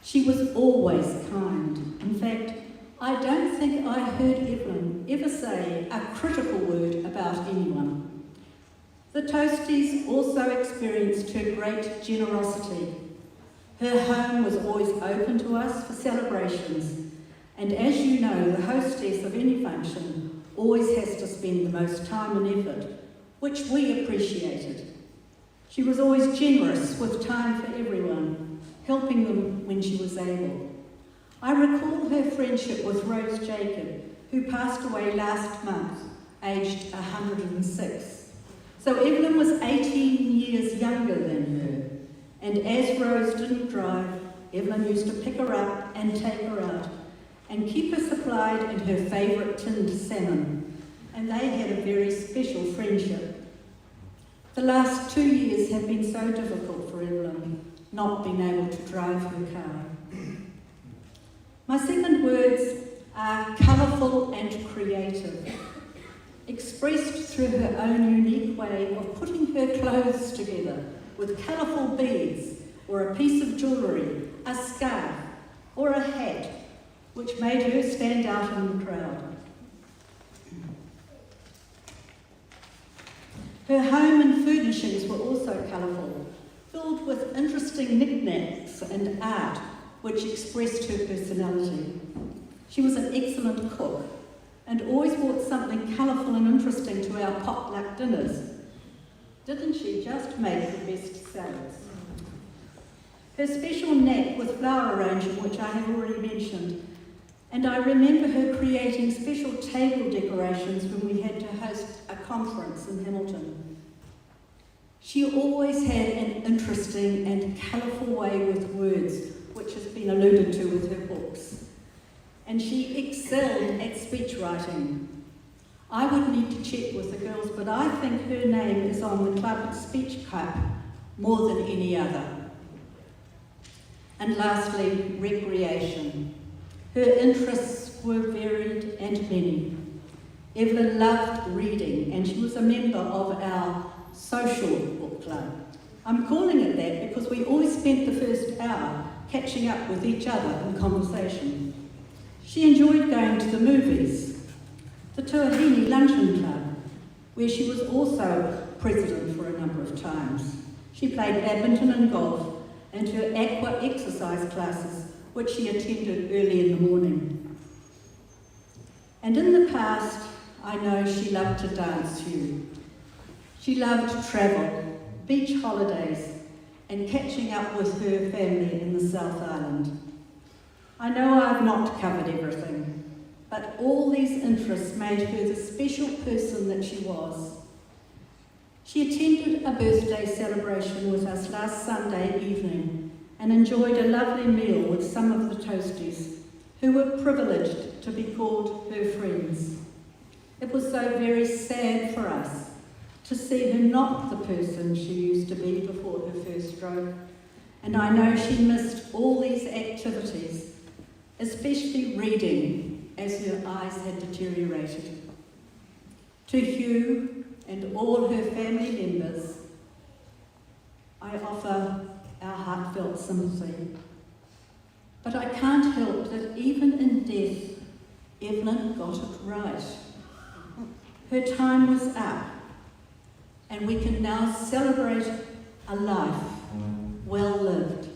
She was always kind. In fact, I don't think I heard Evelyn ever say a critical word about anyone. The toasties also experienced her great generosity. Her home was always open to us for celebrations, and as you know, the hostess of any function always has to spend the most time and effort, which we appreciated. She was always generous with time for everyone, helping them when she was able. I recall her friendship with Rose Jacob, who passed away last month, aged 106. So Evelyn was 18 years younger than her, and as Rose didn't drive, Evelyn used to pick her up and take her out, and keep her supplied in her favourite tinned salmon, and they had a very special friendship. The last 2 years have been so difficult for Evelyn, not being able to drive her car. My second words are colourful and creative, expressed through her own unique way of putting her clothes together with colourful beads or a piece of jewellery, a scarf or a hat, which made her stand out in the crowd. Her home and furnishings were also colourful, filled with interesting knickknacks and art which expressed her personality. She was an excellent cook and always brought something colourful and interesting to our potluck dinners. Didn't she just make the best salads? Her special knack with flower arranging, which I have already mentioned, and I remember her creating special table decorations when we had to host a conference in Hamilton. She always had an interesting and colourful way with words, which has been alluded to with her books. And she excelled at speech writing. I would need to check with the girls, but I think her name is on the club speech cup more than any other. And lastly, recreation. Her interests were varied and many. Evelyn loved reading, and she was a member of our social book club. I'm calling it that because we always spent the first hour catching up with each other in conversation. She enjoyed going to the movies, the Tuahini Luncheon Club, where she was also president for a number of times. She played badminton and golf, and her aqua exercise classes, which she attended early in the morning. And in the past, I know she loved to dance too. She loved travel, beach holidays, and catching up with her family in the South Island. I know I've not covered everything, but all these interests made her the special person that she was. She attended a birthday celebration with us last Sunday evening and enjoyed a lovely meal with some of the toasties, who were privileged to be called her friends. It was so very sad for us to see her not the person she used to be before her first stroke, and I know she missed all these activities, especially reading, as her eyes had deteriorated. To Hugh and all her family members, I offer our heartfelt sympathy. But I can't help that even in death, Evelyn got it right. Her time was up, and we can now celebrate a life well lived.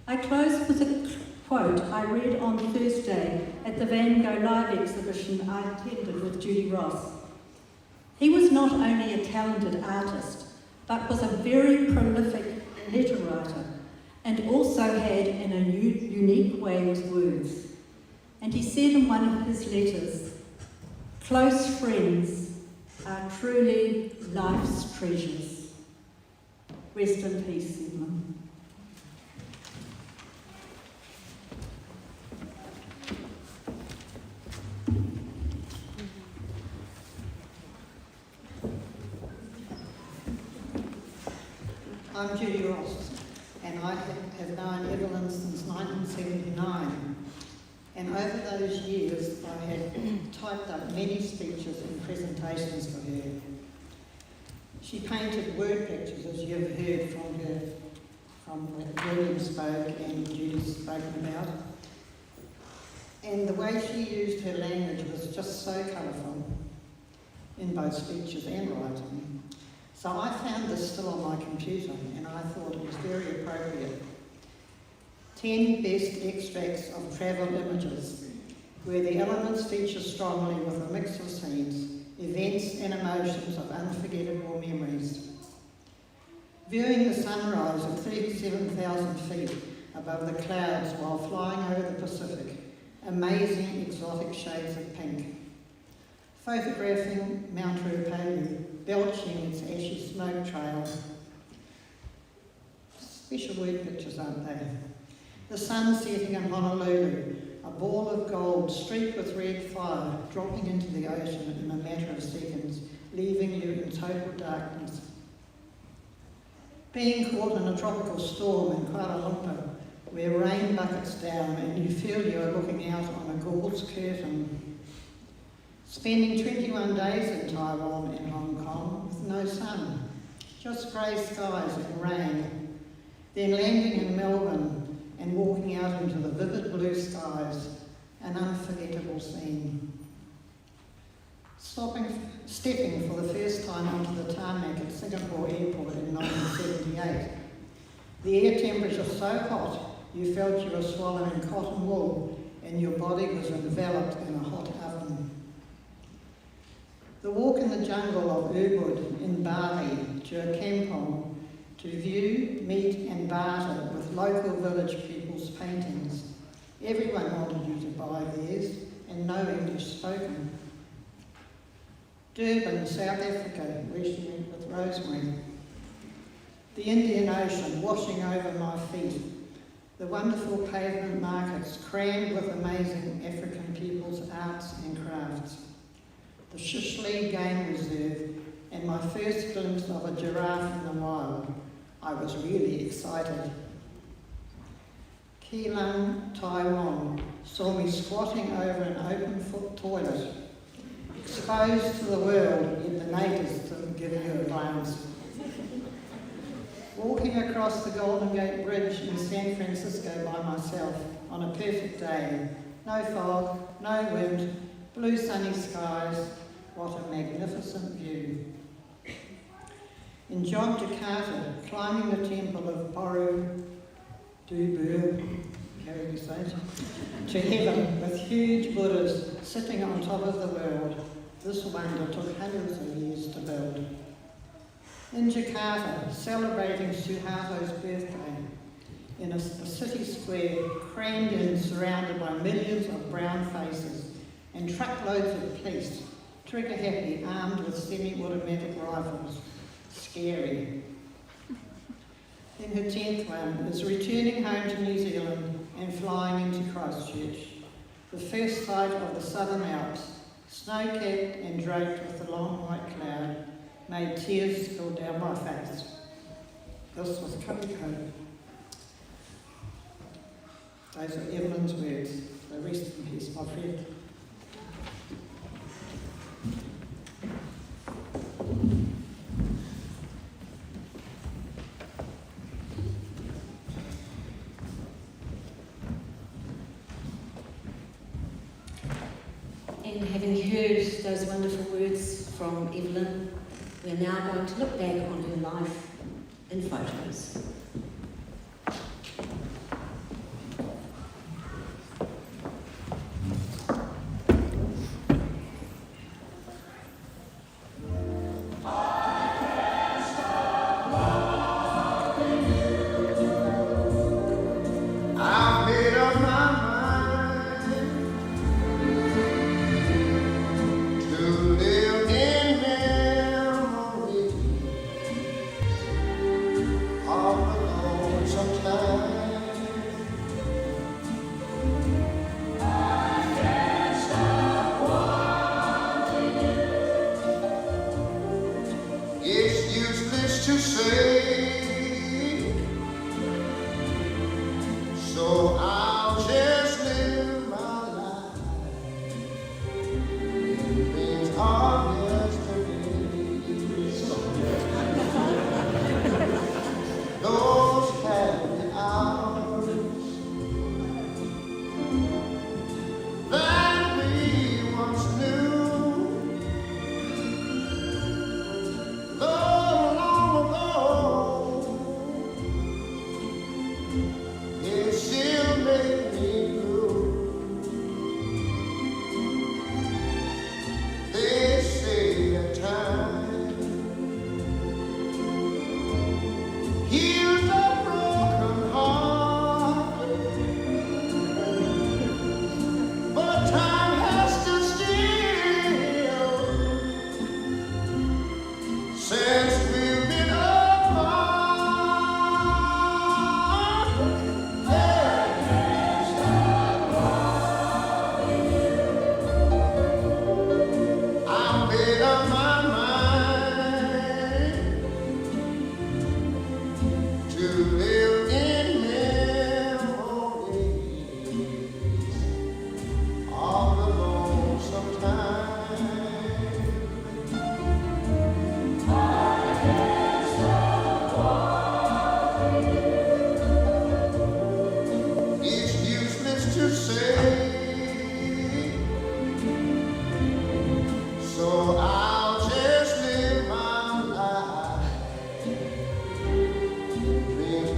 I close with a quote I read on Thursday at the Van Gogh Live exhibition I attended with Judy Ross. He was not only a talented artist, but was a very prolific letter writer, and also had in a unique way with words. And he said in one of his letters, "Close friends are truly life's treasures." Rest in peace, Evelyn. I'm Judy Ross, and I have known Evelyn since 1979. And over those years, I have typed up many speeches and presentations for her. She painted word pictures, as you have heard from her, from what William spoke and Judy's spoken about. And the way she used her language was just so colourful in both speeches and writing. So I found this still on my computer, and I thought it was very appropriate. 10 best extracts of travel images, where the elements feature strongly with a mix of scenes, events and emotions of unforgettable memories. Viewing the sunrise at 37,000 feet above the clouds while flying over the Pacific, amazing exotic shades of pink. Photographing Mount Ruapehu, belching its ashy smoke trail. Special word pictures, aren't they? The sun setting in Honolulu, a ball of gold streaked with red fire dropping into the ocean in a matter of seconds, leaving you in total darkness. Being caught in a tropical storm in Kuala Lumpur, where rain buckets down and you feel you are looking out on a gauze curtain. Spending 21 days in Taiwan and Hong Kong with no sun, just grey skies and rain. Then landing in Melbourne and walking out into the vivid blue skies, an unforgettable scene. Stepping for the first time onto the tarmac at Singapore Airport in 1978. The air temperature so hot you felt you were swallowing cotton wool and your body was enveloped in a hot oven. The walk in the jungle of Ubud in Bali to a kampong to view, meet and barter with local village people's paintings. Everyone wanted you to buy theirs and no English spoken. Durban, South Africa, where she went with Rosemary. The Indian Ocean washing over my feet. The wonderful pavement markets crammed with amazing African people's arts and crafts. The Shishley Game Reserve and my first glimpse of a giraffe in the wild. I was really excited. Keelan, Taiwan, saw me squatting over an open-foot toilet, exposed to the world, yet the natives didn't give you a glance. Walking across the Golden Gate Bridge in San Francisco by myself on a perfect day, no fog, no wind, blue sunny skies, what a magnificent view. In Jakarta, climbing the temple of Borobudur, however you say it, to heaven with huge Buddhas sitting on top of the world. This wonder took hundreds of years to build. In Jakarta, celebrating Suharto's birthday, in a city square crammed in, surrounded by millions of brown faces and truckloads of police, trigger-happy, armed with semi-automatic rifles. Scary. Then her 10th one is returning home to New Zealand and flying into Christchurch, the first sight of the Southern Alps, snow-capped and draped with a long white cloud, made tears spill down my face. This was Coco. Those are Evelyn's words. So rest in peace, my friend. And having heard those wonderful words from Evelyn, we're now going to look back on her life in photos.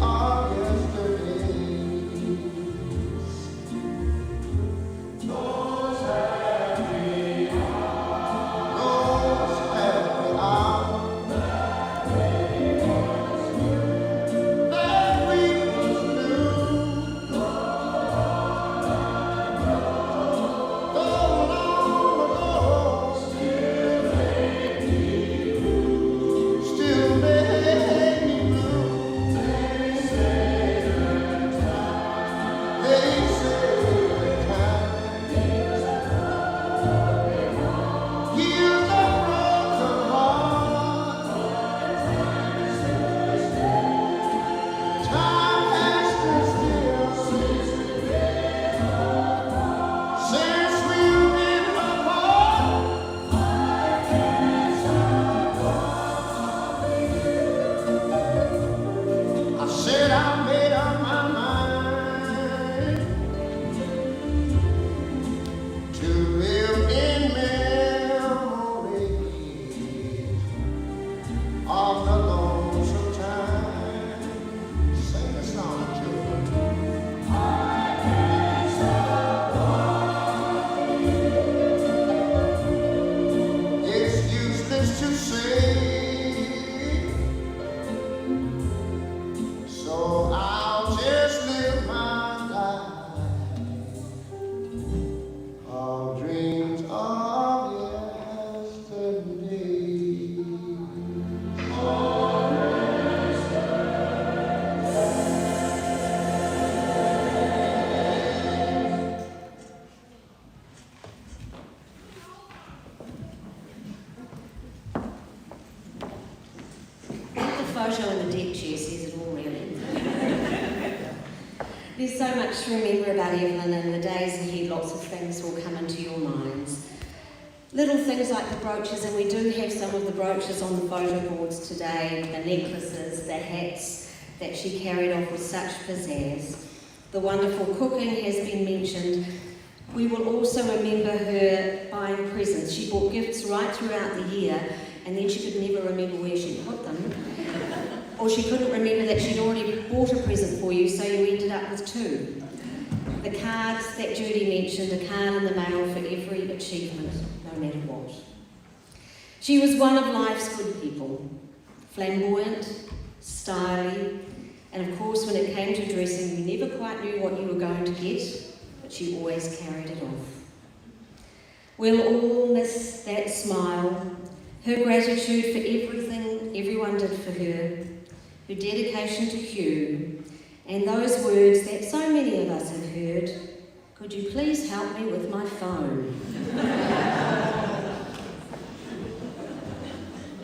All There's so much to remember about Evelyn, and the days ahead, lots of things will come into your minds. Little things like the brooches, and we do have some of the brooches on the photo boards today, the necklaces, the hats that she carried off with such pizzazz. The wonderful cooking has been mentioned. We will also remember her buying presents. She bought gifts right throughout the year, and then she could never remember where she put them. Or she couldn't remember that she'd already bought a present for you, so you ended up with two. The cards that Judy mentioned, a card in the mail for every achievement, no matter what. She was one of life's good people, flamboyant, stylish, and of course when it came to dressing, you never quite knew what you were going to get, but she always carried it off. We'll all miss that smile, her gratitude for everything everyone did for her, her dedication to Hugh, and those words that so many of us have heard, "Could you please help me with my phone?"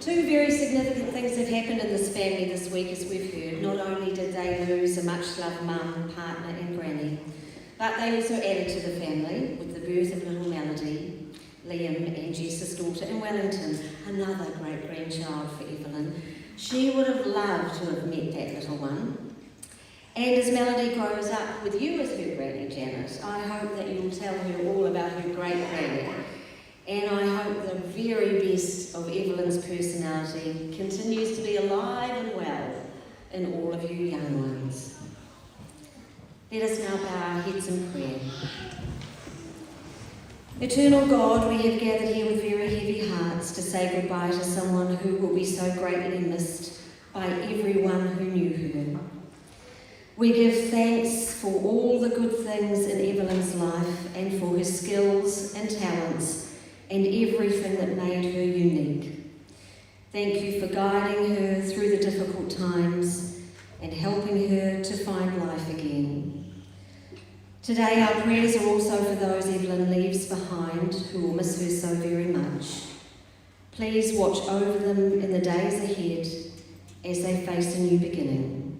Two very significant things have happened in this family this week, as we've heard. Not only did they lose a much-loved mum, partner and granny, but they also added to the family with the birth of little Melody, Liam and Jess's daughter in Wellington, another great-grandchild for Evelyn. She would have loved to have met that little one. And as Melody grows up with you as her granny, Janet, I hope that you'll tell her all about her great-granny. And I hope the very best of Evelyn's personality continues to be alive and well in all of you young ones. Let us now bow our heads in prayer. Eternal God, we have gathered here with very heavy hearts to say goodbye to someone who will be so greatly missed by everyone who knew her. We give thanks for all the good things in Evelyn's life and for her skills and talents and everything that made her unique. Thank you for guiding her through the difficult times and helping her to find life again. Today our prayers are also for those Evelyn leaves behind who will miss her so very much. Please watch over them in the days ahead as they face a new beginning.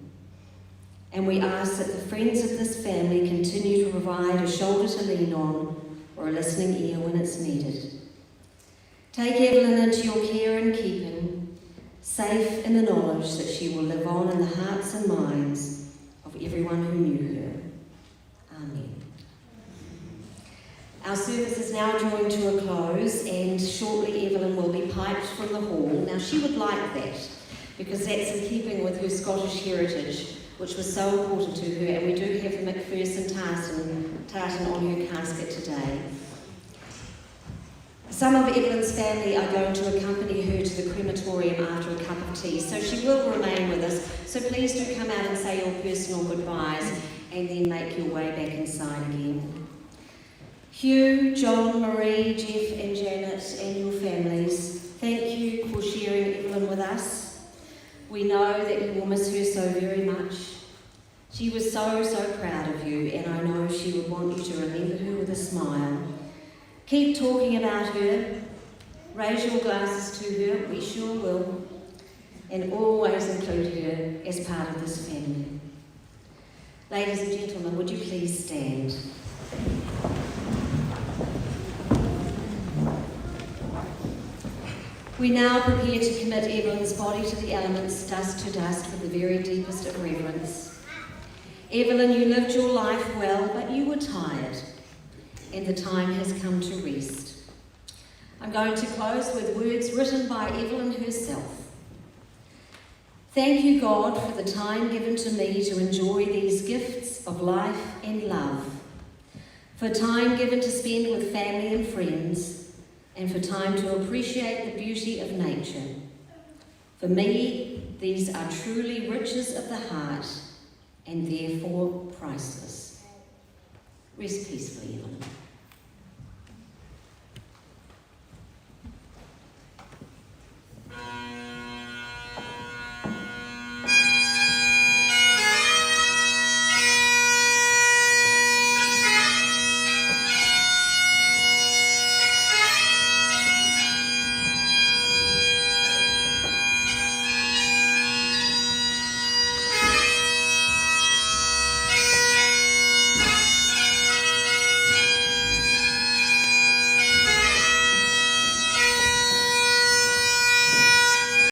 And we ask that the friends of this family continue to provide a shoulder to lean on or a listening ear when it's needed. Take Evelyn into your care and keeping, safe in the knowledge that she will live on in the hearts and minds of everyone who knew her. Amen. Our service is now drawing to a close, and shortly Evelyn will be piped from the hall. Now she would like that, because that's in keeping with her Scottish heritage, which was so important to her, and we do have the McPherson tartan on her casket today. Some of Evelyn's family are going to accompany her to the crematorium after a cup of tea, so she will remain with us. So please do come out and say your personal goodbyes and then make your way back inside again. Hugh, John, Marie, Jeff and Janet and your families, thank you for sharing Evelyn with us. We know that you will miss her so very much. She was so proud of you, and I know she would want you to remember her with a smile. Keep talking about her, raise your glasses to her, we sure will, and always include her as part of this family. Ladies and gentlemen, would you please stand? We now prepare to commit Evelyn's body to the elements, dust to dust, with the very deepest of reverence. Evelyn, you lived your life well, but you were tired, and the time has come to rest. I'm going to close with words written by Evelyn herself. Thank you, God, for the time given to me to enjoy these gifts of life and love, for time given to spend with family and friends, and for time to appreciate the beauty of nature. For me, these are truly riches of the heart, and therefore priceless. Rest peacefully, Evelyn.